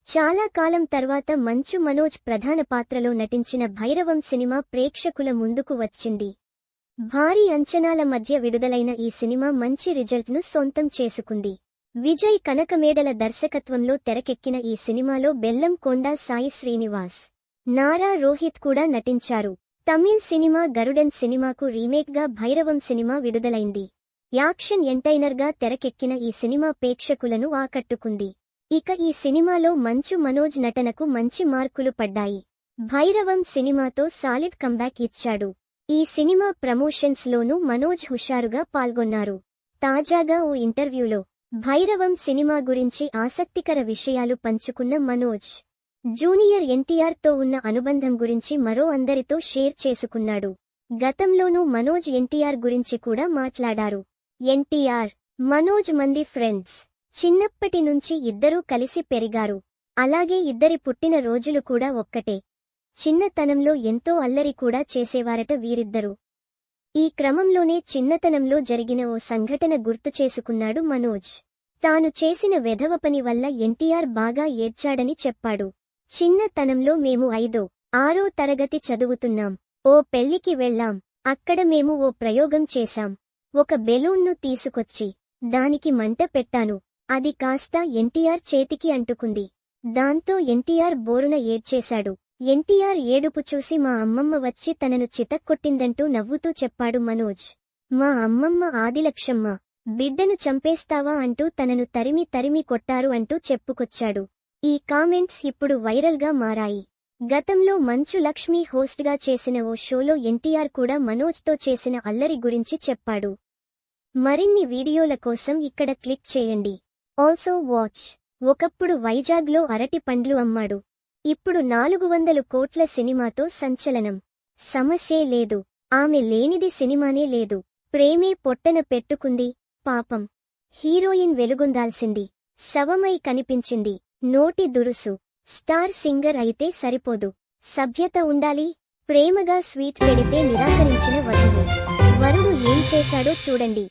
చాలా కాలం తర్వాత మంచు మనోజ్ ప్రధాన పాత్రలో నటించిన భైరవం సినిమా ప్రేక్షకుల ముందుకు వచ్చింది. భారీ అంచనాల మధ్య విడుదలైన ఈ సినిమా మంచి రిజల్ట్ను సొంతం చేసుకుంది. విజయ్ కనకమేడల దర్శకత్వంలో తెరకెక్కిన ఈ సినిమాలో బెల్లంకొండ సాయి శ్రీనివాస్, నారా రోహిత్ కూడా నటించారు. తమిళ్ సినిమా గరుడన్ సినిమాకు రీమేక్గా భైరవం సినిమా విడుదలైంది. యాక్షన్ ఎంటైనర్గా తెరకెక్కిన ఈ సినిమా ప్రేక్షకులను ఆకట్టుకుంది. ఇక ఈ సినిమాలో మంచు మనోజ్ నటనకు మంచి మార్కులు పడ్డాయి. భైరవం సినిమాతో సాలిడ్ కంబ్యాక్ ఇచ్చాడు. ఈ సినిమా ప్రమోషన్స్ లోనూ మనోజ్ హుషారుగా పాల్గొన్నారు. తాజాగా ఓ ఇంటర్వ్యూలో భైరవం సినిమా గురించి ఆసక్తికర విషయాలు పంచుకున్న మనోజ్, జూనియర్ ఎన్టీఆర్ తో ఉన్న అనుబంధం గురించి మరో అందరితో షేర్ చేసుకున్నాడు. గతంలోనూ మనోజ్ ఎన్టీఆర్ గురించి కూడా మాట్లాడారు. ఎన్టీఆర్, మనోజ్ మంది ఫ్రెండ్స్. చిన్నప్పటి నుంచి ఇద్దరూ కలిసి పెరిగారు. అలాగే ఇద్దరి పుట్టిన రోజులు కూడా ఒక్కటే. చిన్నతనంలో ఎంతో అల్లరి కూడా చేసేవారట వీరిద్దరూ. ఈ క్రమంలోనే చిన్నతనంలో జరిగిన ఓ సంఘటన గుర్తు చేసుకున్నాడు మనోజ్. తాను చేసిన వెధవ పని వల్ల ఎన్టీఆర్ బాగా ఏడ్చాడని చెప్పాడు. చిన్నతనంలో మేము 5, 6 తరగతి చదువుతున్నాం. ఓ పెళ్లికి వెళ్లాం. అక్కడ మేము ఓ ప్రయోగం చేశాం. ఒక బెలూన్ను తీసుకొచ్చి దానికి మంట పెట్టాను. అది కాస్త ఎన్టీఆర్ చేతికి అంటుకుంది. దాంతో ఎన్టీఆర్ బోరున ఏడ్చేశాడు. ఎన్టీఆర్ ఏడుపు చూసి మా అమ్మమ్మ వచ్చి తనను చితక్కొట్టిందంటూ నవ్వుతూ చెప్పాడు మనోజ్. మా అమ్మమ్మ ఆదిలక్ష్మమ్మ, బిడ్డను చంపేస్తావా అంటూ తనను తరిమి తరిమి కొట్టారు అంటూ చెప్పుకొచ్చాడు. ఈ కామెంట్స్ ఇప్పుడు వైరల్గా మారాయి. గతంలో మంచు లక్ష్మి హోస్ట్గా చేసిన ఓ షోలో ఎన్టీఆర్ కూడా మనోజ్తో చేసిన అల్లరి గురించి చెప్పాడు. మరిన్ని వీడియోల కోసం ఇక్కడ క్లిక్ చేయండి. Also watch. ఒకప్పుడు వైజాగ్లో అరటి పండ్లు అమ్మాడు. ఇప్పుడు 400 కోట్ల సినిమాతో సంచలనం. సమస్యే లేదు. ఆమె లేనిది సినిమానే లేదు. ప్రేమే పొట్టన పెట్టుకుంది. పాపం. హీరోయిన్ వెలుగొందాల్సింది. శవమై కనిపించింది. నోటి దురుసు. స్టార్ సింగర్ అయితే సరిపోదు. సభ్యత ఉండాలి. ప్రేమగా స్వీట్ పెడితే నిరాకరించిన వధువు. వరుడు ఏం చేశాడో చూడండి.